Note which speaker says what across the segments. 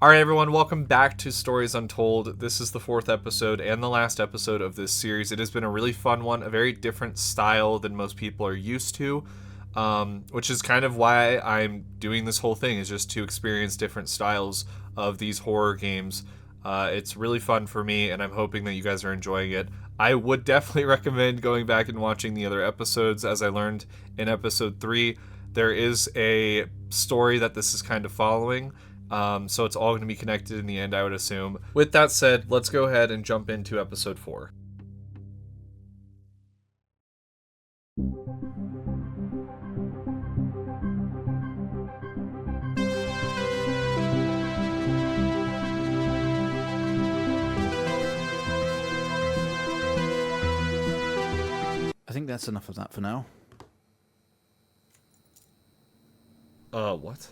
Speaker 1: Alright everyone, welcome back to Stories Untold. This is the 4th episode and the last episode of this series. It has been a really fun one, a very different style than most people are used to, which is kind of why I'm doing this whole thing, is just to experience different styles of these horror games. It's really fun for me, and I'm hoping that you guys are enjoying it. I would definitely recommend going back and watching the other episodes. As I learned in episode 3, there is a story that this is kind of following. So it's all going to be connected in the end, I would assume. With that said, let's go ahead and jump into episode 4.
Speaker 2: I think that's enough of that for now.
Speaker 1: What?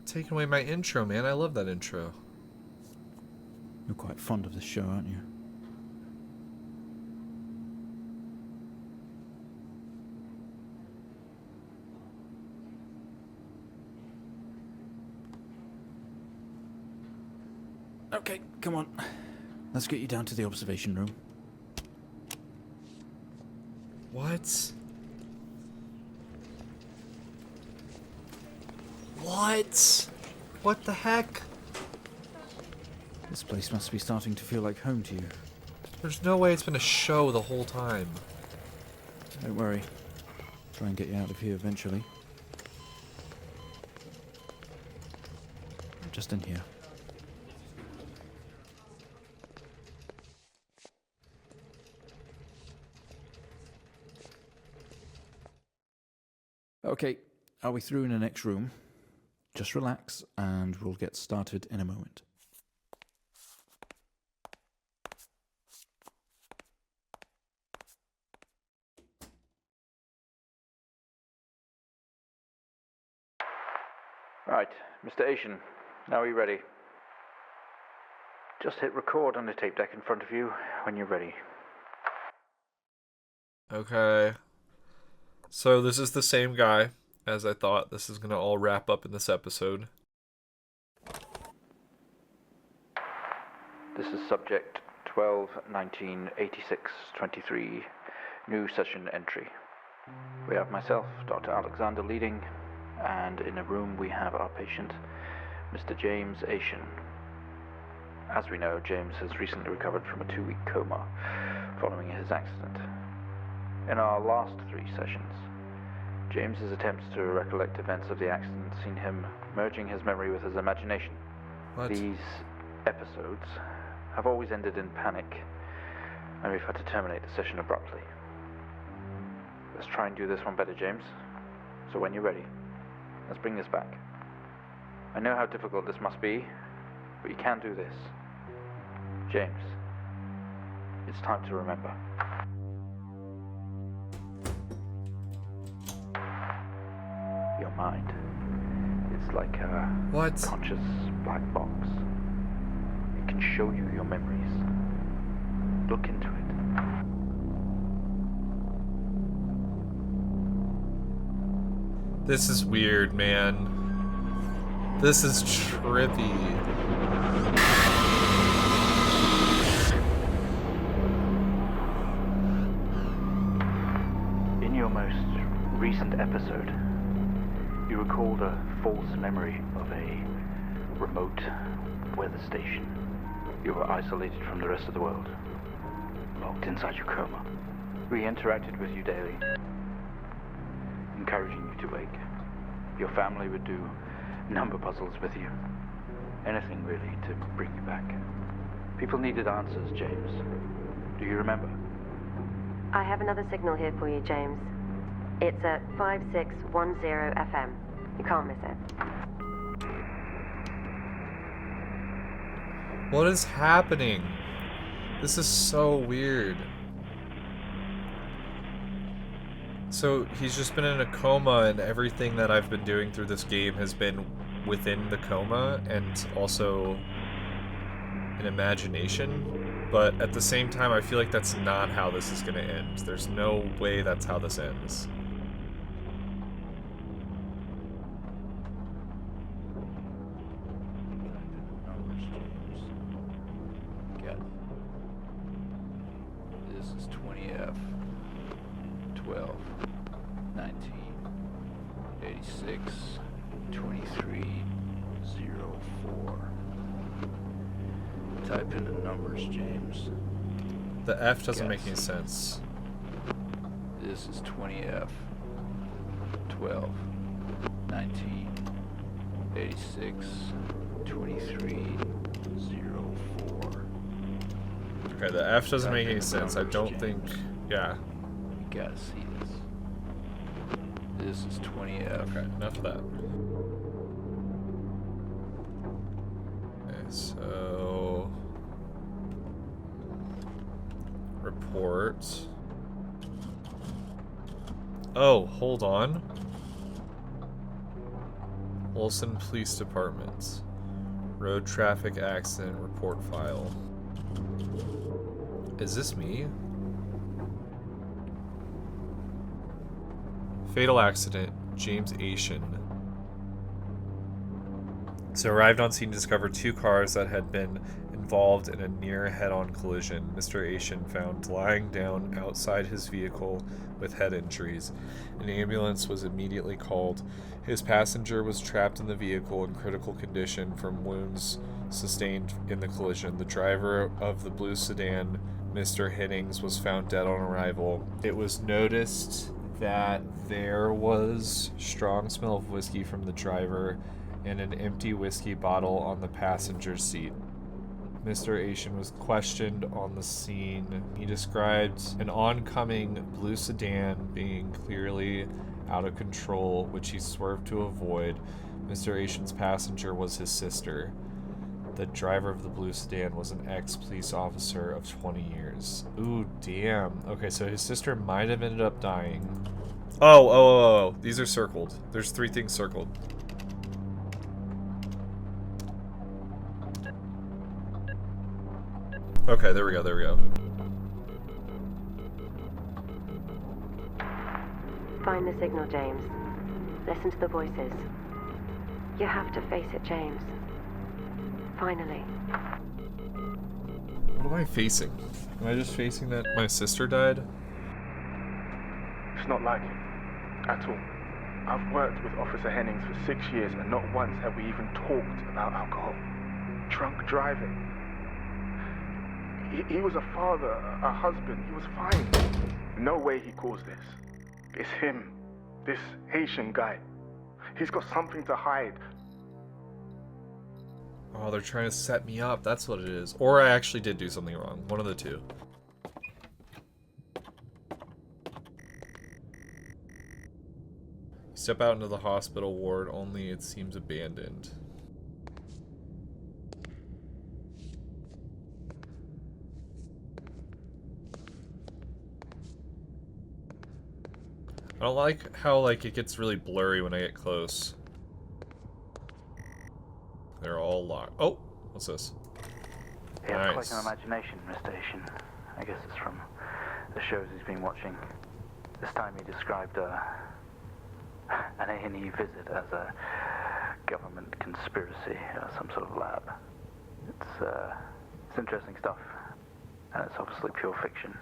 Speaker 1: Taking away my intro, man. I love that intro.
Speaker 2: You're quite fond of this show, aren't you? Okay, come on. Let's get you down to the observation room.
Speaker 1: What? What? What the heck?
Speaker 2: This place must be starting to feel like home to you.
Speaker 1: There's no way it's been a show the whole time.
Speaker 2: Don't worry. Try and get you out of here eventually. Just in here. Okay, are we through in the next room? Just relax and we'll get started in a moment.
Speaker 3: Right, Mr. Asian, now are you ready? Just hit record on the tape deck in front of you when you're ready.
Speaker 1: Okay. So this is the same guy as I thought. This is going to all wrap up in this episode.
Speaker 3: This is subject 12-19-86-23, new session entry. We have myself, Dr. Alexander, leading, and in a room we have our patient, Mr. James Asian. As we know, James has recently recovered from a 2-week coma following his accident. In our last 3 sessions, James's attempts to recollect events of the accident seen him merging his memory with his imagination.
Speaker 1: What?
Speaker 3: These episodes have always ended in panic, and we've had to terminate the session abruptly. Let's try and do this one better, James. So when you're ready, let's bring this back. I know how difficult this must be, but you can do this. James, it's time to remember. Your mind. It's like a conscious black box. It can show you your memories. Look into it.
Speaker 1: This is weird, man. This is trippy.
Speaker 3: In your most recent episode, you recalled a false memory of a remote weather station. You were isolated from the rest of the world, locked inside your coma. We interacted with you daily, encouraging you to wake. Your family would do number puzzles with you. Anything really to bring you back. People needed answers, James. Do you remember?
Speaker 4: I have another signal here for you, James. It's at 5610 FM. You can't miss it.
Speaker 1: What is happening? This is so weird. So he's just been in a coma, and everything that I've been doing through this game has been within the coma and also an imagination. But at the same time, I feel like that's not how this is going to end. There's no way that's how this ends.
Speaker 3: is 20F 12 19 86 23 04. Type in the numbers, James.
Speaker 1: The F doesn't make any sense.
Speaker 3: This is 20F 12 19 86 23 04.
Speaker 1: Okay, the F doesn't make any sense. I don't think... Yeah.
Speaker 3: You gotta see this. This is 20F.
Speaker 1: Okay, enough of that. Okay, so... Report. Oh, hold on. Wilson Police Department. Road traffic accident report file. Is this me? Fatal accident, James Asian. So arrived on scene to discover two cars that had been involved in a near head-on collision. Mr. Asian found lying down outside his vehicle with head injuries. An ambulance was immediately called. His passenger was trapped in the vehicle in critical condition from wounds sustained in the collision. The driver of the blue sedan, Mr. Hiddings, was found dead on arrival. It was noticed that there was strong smell of whiskey from the driver and an empty whiskey bottle on the passenger seat. Mr. Asian was questioned on the scene. He described an oncoming blue sedan being clearly out of control, which he swerved to avoid. Mr. Asian's passenger was his sister. The driver of the blue sedan was an ex-police officer of 20 years. Ooh, damn. Okay, so his sister might have ended up dying. Oh. These are circled. There's 3 things circled. Okay, there we go.
Speaker 4: Find the signal, James. Listen to the voices. You have to face it, James. Finally.
Speaker 1: What am I facing? Am I just facing that my sister died?
Speaker 5: It's not like him. At all. I've worked with Officer Hennings for 6 years and not once have we even talked about alcohol. Drunk driving. He was a father, a husband. He was fine. No way he caused this. It's him. This Haitian guy. He's got something to hide.
Speaker 1: Oh, they're trying to set me up. That's what it is. Or I actually did do something wrong. One of the two. Step out into the hospital ward, only it seems abandoned. I don't like how, like, it gets really blurry when I get close. They're all locked. Oh! What's this?
Speaker 3: He has
Speaker 1: Nice.
Speaker 3: quite an imagination, Mr. Asian. I guess it's from the shows he's been watching. This time he described an A&E visit as a government conspiracy, some sort of lab. It's interesting stuff, and it's obviously pure fiction.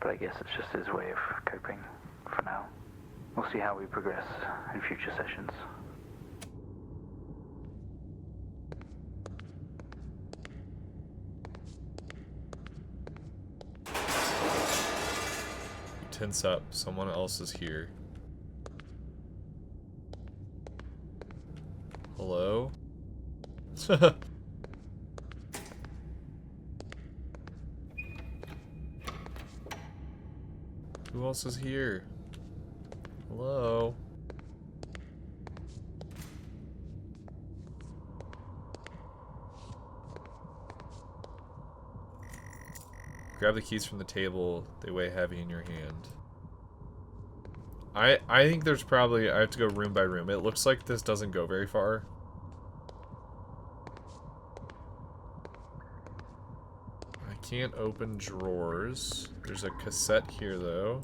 Speaker 3: But I guess it's just his way of coping for now. We'll see how we progress in future sessions.
Speaker 1: Tense up. Someone else is here. Hello? Who else is here? Hello? Grab the keys from the table. They weigh heavy in your hand. I think there's probably... I have to go room by room. It looks like this doesn't go very far. I can't open drawers. There's a cassette here, though.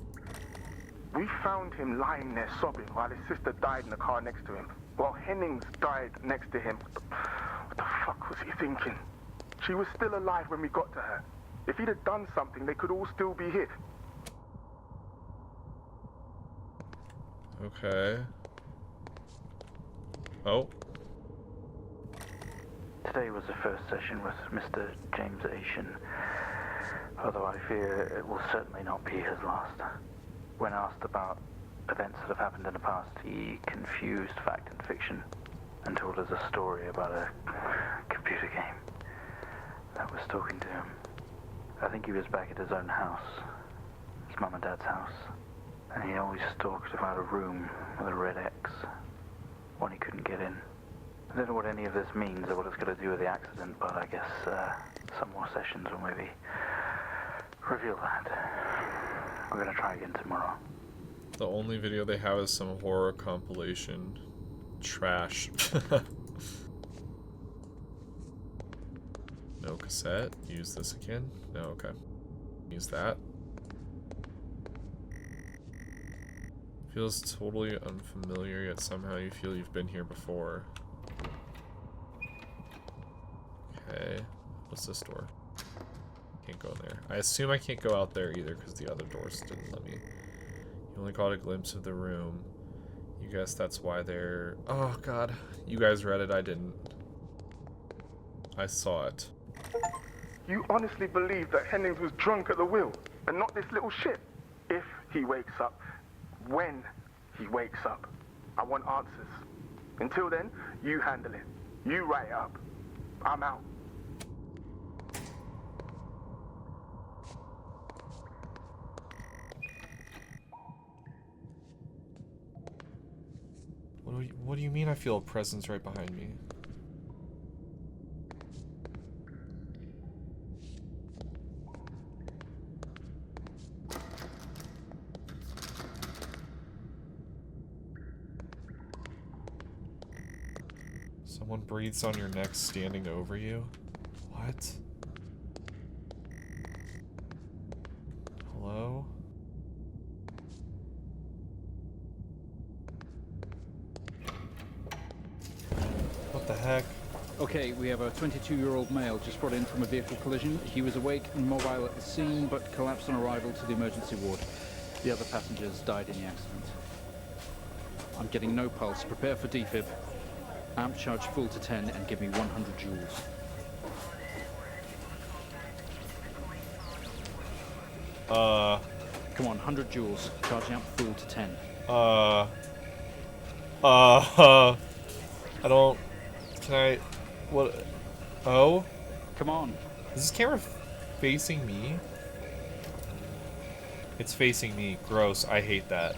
Speaker 5: We found him lying there sobbing while his sister died in the car next to him. While Hennings died next to him. What the fuck was he thinking? She was still alive when we got to her. If he'd have done something, they could all still be here.
Speaker 1: Okay. Oh.
Speaker 3: Today was the first session with Mr. James Asian, although I fear it will certainly not be his last. When asked about events that have happened in the past, he confused fact and fiction and told us a story about a computer game that was talking to him. I think he was back at his own house, his mum and dad's house, and he always talked about a room with a red X, one he couldn't get in. I don't know what any of this means or what it's got to do with the accident, but I guess some more sessions will maybe reveal that. We're going to try again tomorrow.
Speaker 1: The only video they have is some horror compilation. Trash. No cassette. Use this again. No, okay. Use that. Feels totally unfamiliar, yet somehow you feel you've been here before. Okay. What's this door? Can't go in there. I assume I can't go out there either because the other doors didn't let me. You only got a glimpse of the room. You guess that's why they're... Oh, God. You guys read it. I didn't. I saw it.
Speaker 5: You honestly believe that Hennings was drunk at the wheel and not this little shit? If he wakes up, when he wakes up, I want answers. Until then, you handle it. You write it up. I'm out.
Speaker 1: What do you mean I feel a presence right behind me? Someone breathes on your neck standing over you? What? Hello? What the heck?
Speaker 2: Okay, we have a 22-year-old male just brought in from a vehicle collision. He was awake and mobile at the scene, but collapsed on arrival to the emergency ward. The other passengers died in the accident. I'm getting no pulse. Prepare for defib. Amp charge full to 10 and give me 100 joules. Come on, 100 joules. Charge amp full to 10.
Speaker 1: I don't... Can I... What... Oh?
Speaker 2: Come on.
Speaker 1: Is this camera facing me? It's facing me. Gross. I hate that.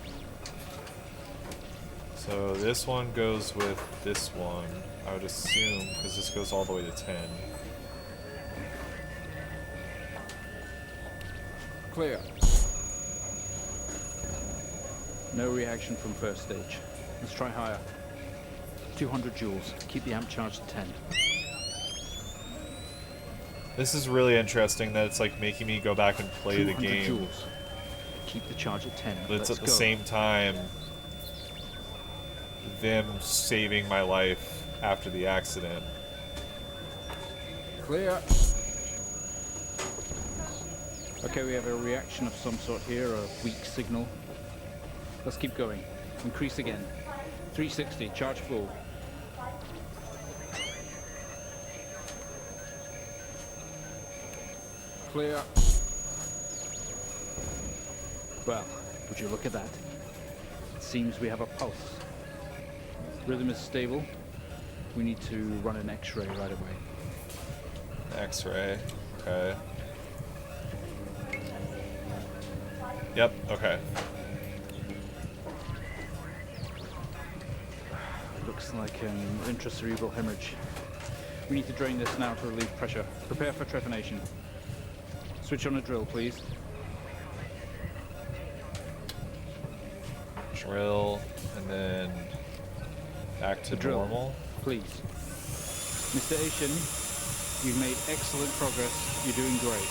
Speaker 1: So this one goes with this one, I would assume, because this goes all the way to 10.
Speaker 2: Clear. No reaction from first stage. Let's try higher. 200 joules. Keep the amp charge to 10.
Speaker 1: This is really interesting that it's like making me go back and play the game.
Speaker 2: Joules. Keep the charge at 10.
Speaker 1: But it's
Speaker 2: Let's
Speaker 1: at the
Speaker 2: go.
Speaker 1: same time them saving my life after the accident.
Speaker 2: Clear. Okay, we have a reaction of some sort here, a weak signal. Let's keep going. Increase again. 360, charge full. Clear. Well, would you look at that? It seems we have a pulse. Rhythm is stable. We need to run an X-ray right away.
Speaker 1: X-ray. Okay. Yep, okay.
Speaker 2: Looks like an intracerebral hemorrhage. We need to drain this now to relieve pressure. Prepare for trepanation. Switch on a drill, please.
Speaker 1: Drill, and then back to
Speaker 2: drill,
Speaker 1: normal.
Speaker 2: Please. Mr. Asian, you've made excellent progress. You're doing great.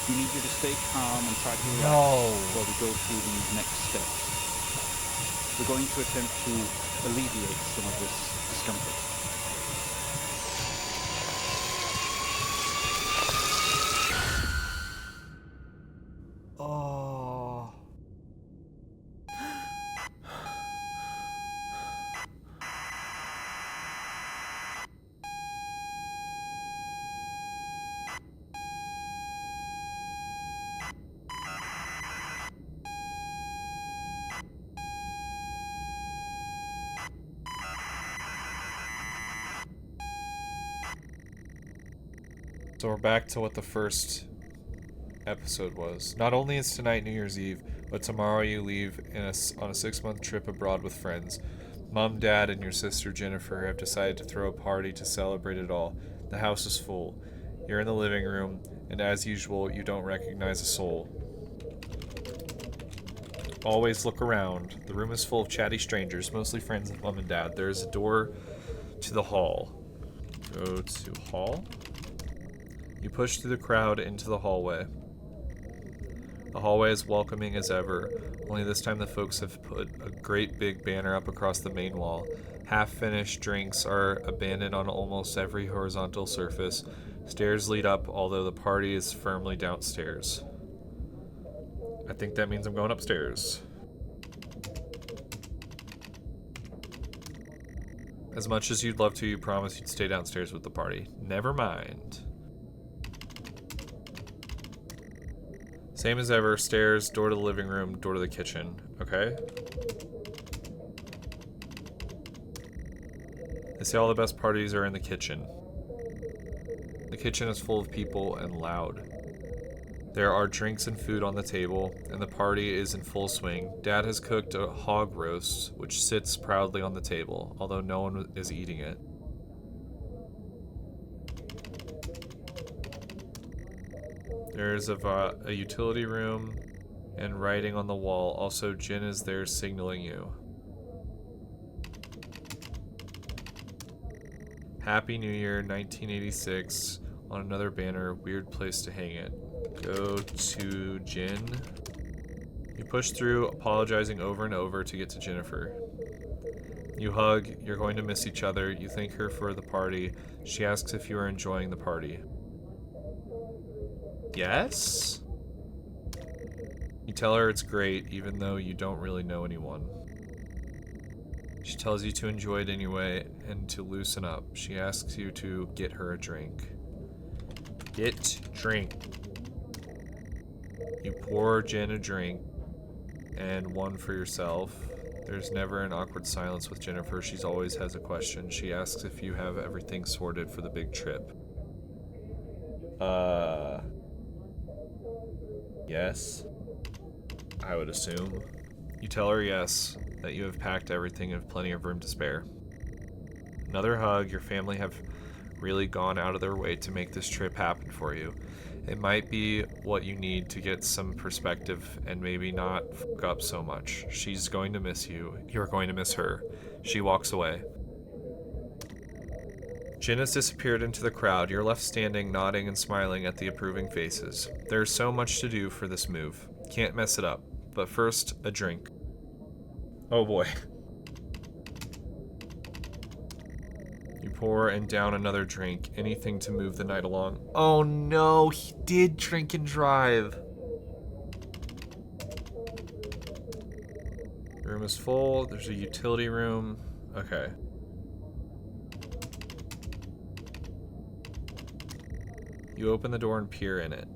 Speaker 2: We need you to stay calm and try to relax while we go through these next steps. We're going to attempt to alleviate some of this discomfort.
Speaker 1: So we're back to what the first episode was. Not only is tonight New Year's Eve, but tomorrow you leave on a 6-month trip abroad with friends. Mom, Dad, and your sister Jennifer have decided to throw a party to celebrate it all. The house is full. You're in the living room, and as usual, you don't recognize a soul. Always look around. The room is full of chatty strangers, mostly friends of Mom and Dad. There is a door to the hall. Go to hall. You push through the crowd into the hallway. The hallway is welcoming as ever, only this time the folks have put a great big banner up across the main wall. Half-finished drinks are abandoned on almost every horizontal surface. Stairs lead up, although the party is firmly downstairs. I think that means I'm going upstairs. As much as you'd love to, you promised you'd stay downstairs with the party. Never mind. Same as ever, stairs, door to the living room, door to the kitchen. Okay? They say all the best parties are in the kitchen. The kitchen is full of people and loud. There are drinks and food on the table, and the party is in full swing. Dad has cooked a hog roast, which sits proudly on the table, although no one is eating it. There's a utility room and writing on the wall. Also, Jin is there signaling you. Happy New Year, 1986. On another banner, weird place to hang it. Go to Jin. You push through, apologizing over and over to get to Jennifer. You hug, you're going to miss each other. You thank her for the party. She asks if you are enjoying the party. Yes? You tell her it's great, even though you don't really know anyone. She tells you to enjoy it anyway and to loosen up. She asks you to get her a drink. Get drink. You pour Jen a drink and one for yourself. There's never an awkward silence with Jennifer. She always has a question. She asks if you have everything sorted for the big trip. Yes, I would assume. You tell her yes, that you have packed everything and have plenty of room to spare. Another hug. Your family have really gone out of their way to make this trip happen for you. It might be what you need to get some perspective and maybe not fuck up so much. She's going to miss you. You're going to miss her. She walks away. Jin has disappeared into the crowd. You're left standing, nodding and smiling at the approving faces. There's so much to do for this move. Can't mess it up. But first, a drink. Oh boy. You pour and down another drink. Anything to move the night along. Oh no, he did drink and drive. The room is full. There's a utility room. Okay. You open the door and peer in it.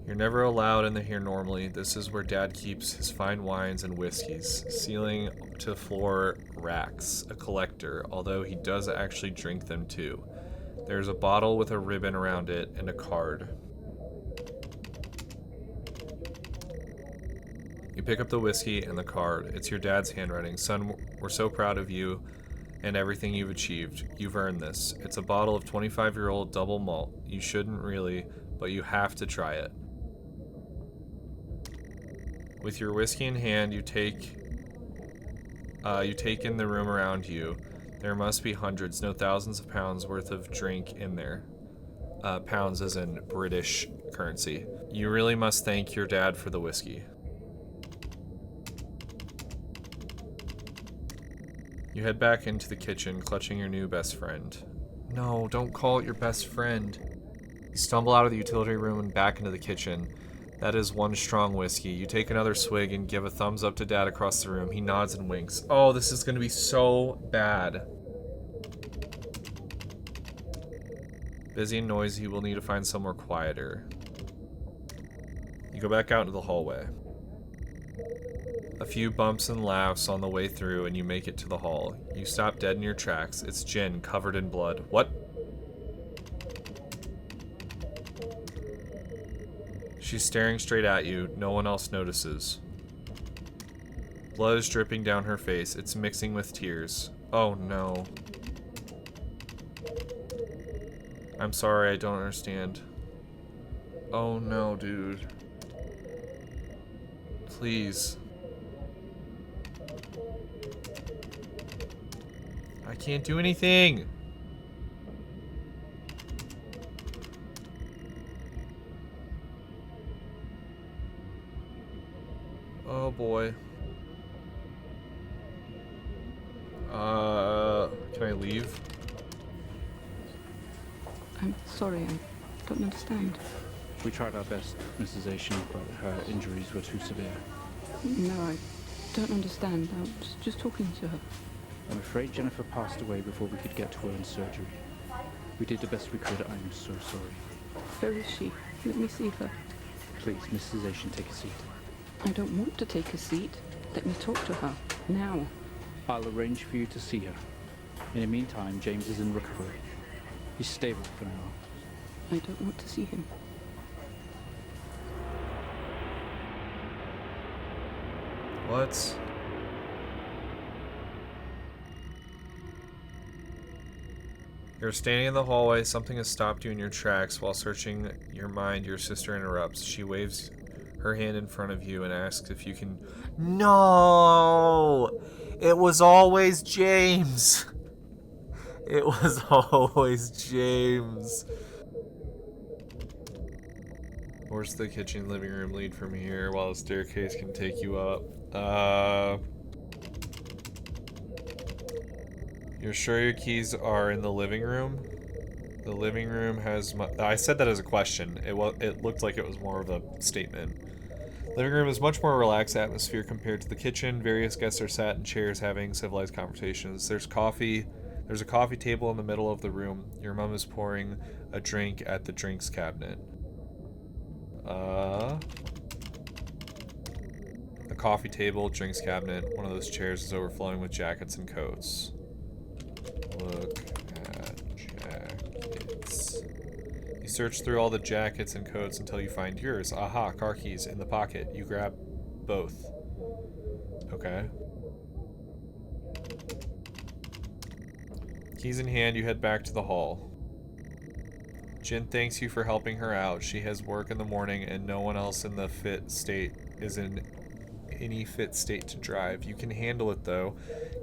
Speaker 1: You're never allowed in here normally. This is where Dad keeps his fine wines and whiskeys. Ceiling to floor racks. A collector, although he does actually drink them too. There's a bottle with a ribbon around it and a card. You pick up the whiskey and the card. It's your dad's handwriting. Son, we're so proud of you and everything you've achieved. You've earned this. It's a bottle of 25-year-old double malt. You shouldn't really, but you have to try it. With your whiskey in hand, you take in the room around you. There must be hundreds, no thousands of pounds worth of drink in there. Pounds as in British currency. You really must thank your dad for the whiskey. You head back into the kitchen, clutching your new best friend. No, don't call it your best friend. You stumble out of the utility room and back into the kitchen. That is one strong whiskey. You take another swig and give a thumbs up to Dad across the room. He nods and winks. Oh, this is going to be so bad. Busy and noisy, we'll need to find somewhere quieter. You go back out into the hallway. A few bumps and laughs on the way through, and you make it to the hall. You stop dead in your tracks. It's Jin, covered in blood. What? She's staring straight at you. No one else notices. Blood is dripping down her face. It's mixing with tears. Oh no. I'm sorry, I don't understand. Oh no, dude. Please. I can't do anything! Oh boy. Can I leave?
Speaker 6: I'm sorry, I don't understand.
Speaker 2: We tried our best, Mrs. Asian, but her injuries were too severe.
Speaker 6: No, I don't understand. I was just talking to her.
Speaker 2: I'm afraid Jennifer passed away before we could get to her in surgery. We did the best we could. I'm so sorry.
Speaker 6: Where is she? Let me see her.
Speaker 2: Please, Mrs. Asian, take a seat.
Speaker 6: I don't want to take a seat. Let me talk to her. Now.
Speaker 2: I'll arrange for you to see her. In the meantime, James is in recovery. He's stable for now.
Speaker 6: I don't want to see him.
Speaker 1: What? You're standing in the hallway. Something has stopped you in your tracks. While searching your mind, your sister interrupts. She waves her hand in front of you and asks if you can... No! It was always James! It was always James. Where's the kitchen living room lead from here while the staircase can take you up? You're sure your keys are in the living room? The living room has... I said that as a question. It looked like it was more of a statement. Living room is much more relaxed atmosphere compared to the kitchen. Various guests are sat in chairs having civilized conversations. There's coffee. There's a coffee table in the middle of the room. Your mom is pouring a drink at the drinks cabinet. A coffee table, drinks cabinet. One of those chairs is overflowing with jackets and coats. Look at jackets. You search through all the jackets and coats until you find yours. Aha, car keys in the pocket. You grab both. Okay. Keys in hand, you head back to the hall. Jen thanks you for helping her out. She has work in the morning and no one else in the fit state is in any fit state to drive. You can handle it though.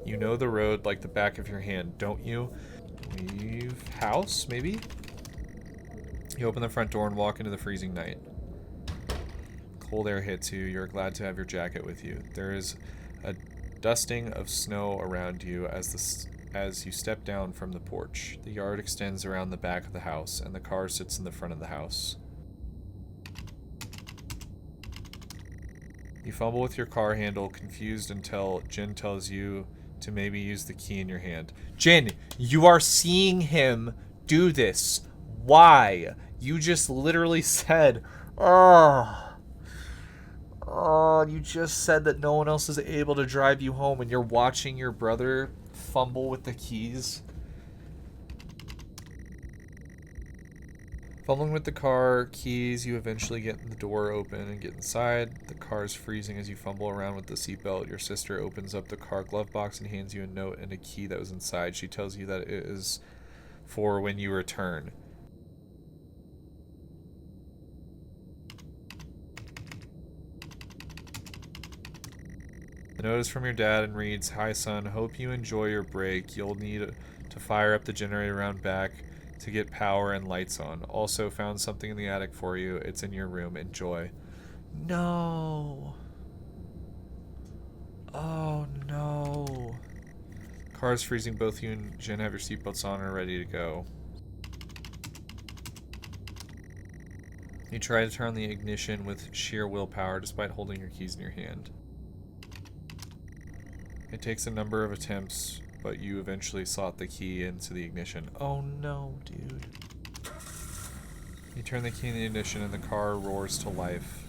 Speaker 1: You know the road like the back of your hand, don't you? Leave house, maybe? You open the front door and walk into the freezing night. Cold air hits you. You're glad to have your jacket with you. There is a dusting of snow around you as you step down from the porch. The yard extends around the back of the house, and the car sits in the front of the house. You fumble with your car handle, confused until Jen tells you to maybe use the key in your hand. Jen, you are seeing him do this. Why? You just literally said, you just said that no one else is able to drive you home and you're watching your brother fumble with the keys. Fumbling with the car keys, you eventually get the door open and get inside. The car is freezing as you fumble around with the seatbelt. Your sister opens up the car glove box and hands you a note and a key that was inside. She tells you that it is for when you return. The note is from your dad and reads, "Hi son, hope you enjoy your break. You'll need to fire up the generator around back to get power and lights on. Also found something in the attic for you. It's in your room. Enjoy." No. Oh no. Car's freezing. Both you and Jen have your seatbelts on and are ready to go. You try to turn the ignition with sheer willpower despite holding your keys in your hand. It takes a number of attempts, but you eventually slot the key into the ignition. Oh no, dude. You turn the key in the ignition and the car roars to life.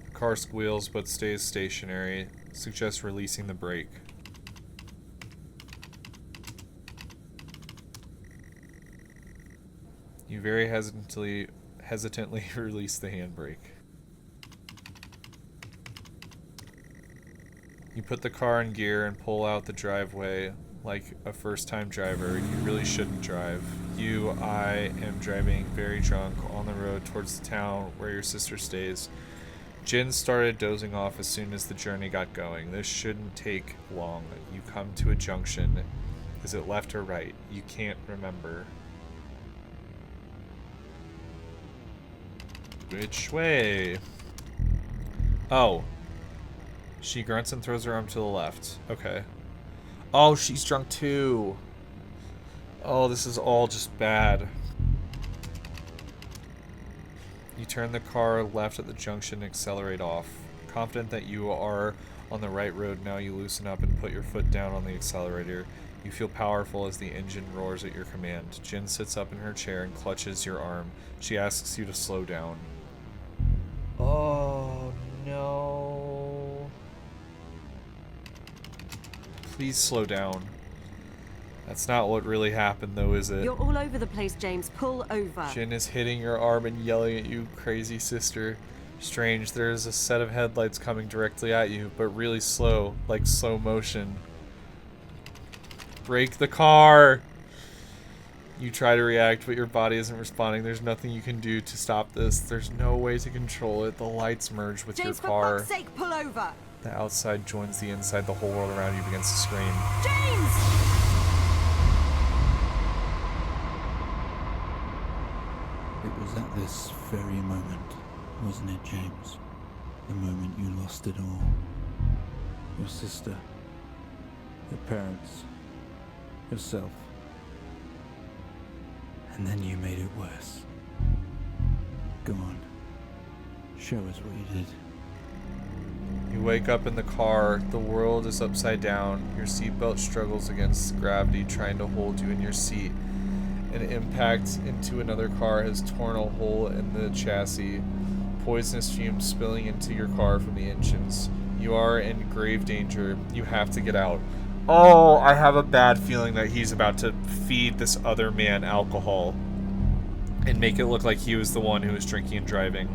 Speaker 1: The car squeals but stays stationary. Suggests releasing the brake. You very hesitantly release the handbrake. You put the car in gear and pull out the driveway like a first-time driver. You really shouldn't drive. I am driving very drunk on the road towards the town where your sister stays. Jin started dozing off as soon as the journey got going. This shouldn't take long. You come to a junction. Is it left or right? You can't remember. Which way? Oh. She grunts and throws her arm to the left. Okay. Oh, she's drunk too. Oh, this is all just bad. You turn the car left at the junction and accelerate off. Confident that you are on the right road now, you loosen up and put your foot down on the accelerator. You feel powerful as the engine roars at your command. Jin sits up in her chair and clutches your arm. She asks you to slow down. Oh, no. Please slow down. That's not what really happened, though, is it?
Speaker 7: You're all over the place, James. Pull over.
Speaker 1: Jin is hitting your arm and yelling at you, crazy sister. Strange, there is a set of headlights coming directly at you, but really slow, like slow motion. Brake the car! You try to react, but your body isn't responding. There's nothing you can do to stop this. There's no way to control it. The lights merge with
Speaker 7: James,
Speaker 1: your car.
Speaker 7: for fuck's sake, pull over!
Speaker 1: The outside joins the inside. The whole world around you begins to scream.
Speaker 7: James!
Speaker 8: It was at this very moment, wasn't it, James? The moment you lost it all. Your sister, your parents, yourself. And then you made it worse. Go on. Show us what you did.
Speaker 1: You wake up in the car. The world is upside down. Your seatbelt struggles against gravity, trying to hold you in your seat. An impact into another car has torn a hole in the chassis. Poisonous fumes spilling into your car from the engines. You are in grave danger. You have to get out. Oh, I have a bad feeling that he's about to feed this other man alcohol and make it look like he was the one who was drinking and driving.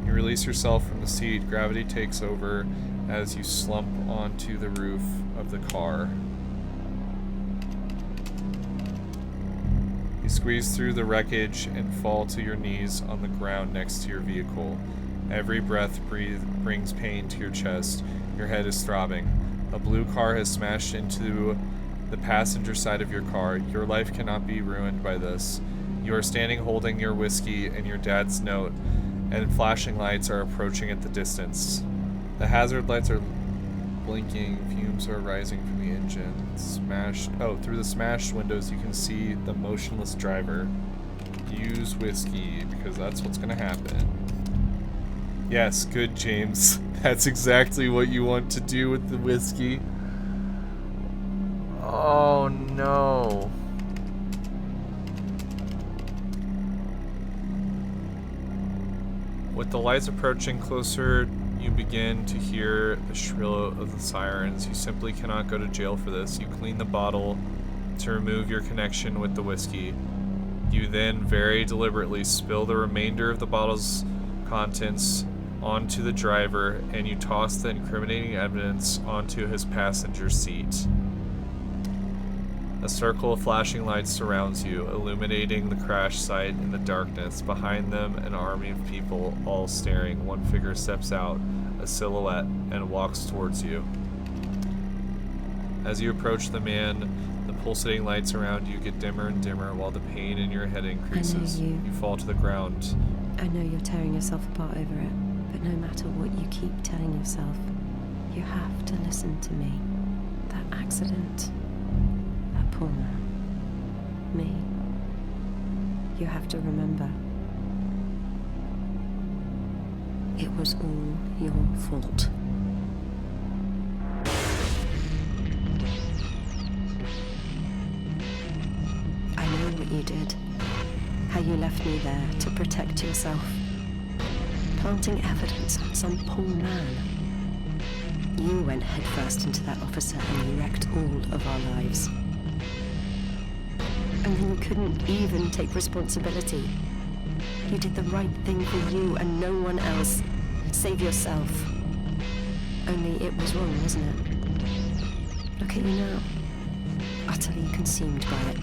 Speaker 1: You release yourself from the seat. Gravity takes over as you slump onto the roof of the car. You squeeze through the wreckage and fall to your knees on the ground next to your vehicle. Every breath brings pain to your chest. Your head is throbbing. A blue car has smashed into the passenger side of your car. Your life cannot be ruined by this. You are standing holding your whiskey and your dad's note, and flashing lights are approaching at the distance. The hazard lights are blinking. Fumes are rising from the engine. Through the smashed windows you can see the motionless driver. Use whiskey, because that's what's gonna happen. Yes, good, James. That's exactly what you want to do with the whiskey. Oh, no. With the lights approaching closer, you begin to hear the shrill of the sirens. You simply cannot go to jail for this. You clean the bottle to remove your connection with the whiskey. You then very deliberately spill the remainder of the bottle's contents onto the driver, and you toss the incriminating evidence onto his passenger seat. A circle of flashing lights surrounds you, illuminating the crash site in the darkness. Behind them, an army of people, all staring. One figure steps out, a silhouette, and walks towards you. As you approach the man, the pulsating lights around you get dimmer and dimmer while the pain in your head increases.
Speaker 4: I know you.
Speaker 1: You fall to the ground.
Speaker 4: I know you're tearing yourself apart over it, but no matter what you keep telling yourself, you have to listen to me. That accident, that poor man, me. You have to remember. It was all your fault. I know what you did. How you left me there to protect yourself. Planting evidence on some poor man. You went headfirst into that officer and you wrecked all of our lives. And then you couldn't even take responsibility. You did the right thing for you and no one else. Save yourself. Only it was wrong, wasn't it? Look at you now. Utterly consumed by it.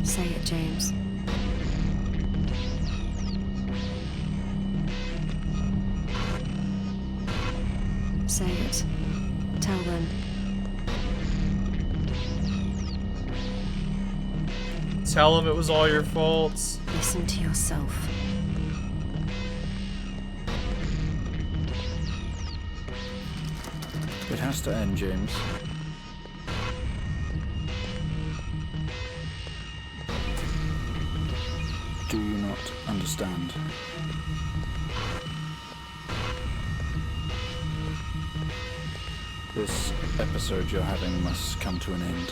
Speaker 4: Say it, James. Say it. Tell them.
Speaker 1: Tell them it was all your fault.
Speaker 4: Listen to yourself.
Speaker 8: It has to end, James. Do you not understand? This episode you're having must come to an end.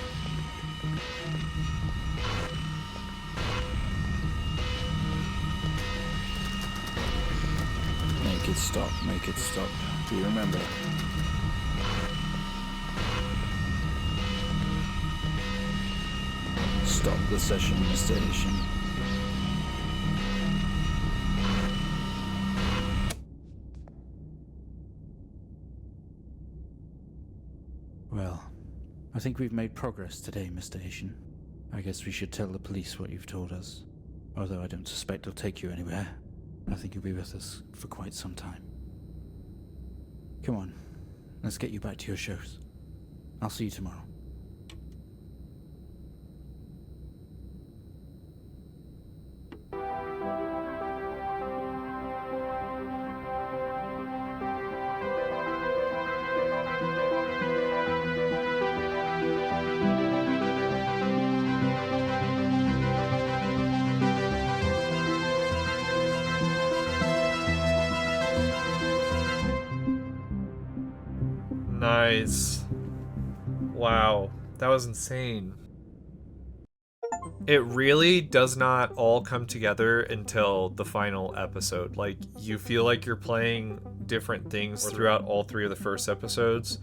Speaker 8: Make it stop, make it stop. Do you remember? Stop the session, Mr. Asian. Well, I think we've made progress today, Mr. Asian. I guess we should tell the police what you've told us. Although I don't suspect they'll take you anywhere. I think you'll be with us for quite some time. Come on, let's get you back to your shows. I'll see you tomorrow.
Speaker 1: Nice. Wow, that was insane. It really does not all come together until the final episode. Like, you feel like you're playing different things throughout all three of the first episodes,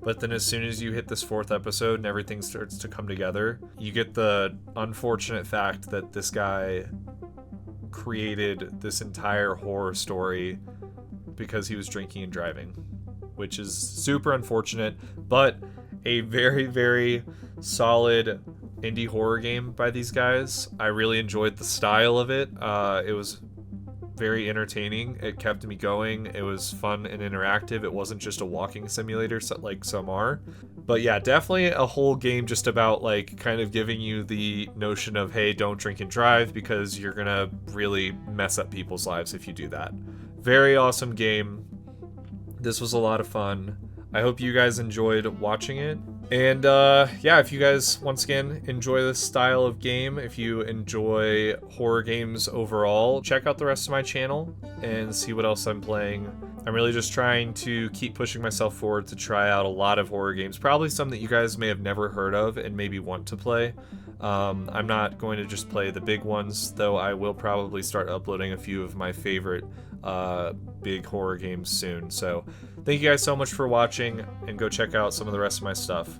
Speaker 1: but then as soon as you hit this fourth episode and everything starts to come together, you get the unfortunate fact that this guy created this entire horror story because he was drinking and driving, which is super unfortunate, but a very, very solid indie horror game by these guys. I really enjoyed the style of it. It was very entertaining. It kept me going. It was fun and interactive. It wasn't just a walking simulator like some are. But yeah, definitely a whole game just about like kind of giving you the notion of, hey, don't drink and drive because you're gonna really mess up people's lives if you do that. Very awesome game. This was a lot of fun. I hope you guys enjoyed watching it. And yeah, if you guys, once again, enjoy this style of game, if you enjoy horror games overall, check out the rest of my channel and see what else I'm playing. I'm really just trying to keep pushing myself forward to try out a lot of horror games, probably some that you guys may have never heard of and maybe want to play. I'm not going to just play the big ones, though I will probably start uploading a few of my favorite big horror games soon. So thank you guys so much for watching, and go check out some of the rest of my stuff.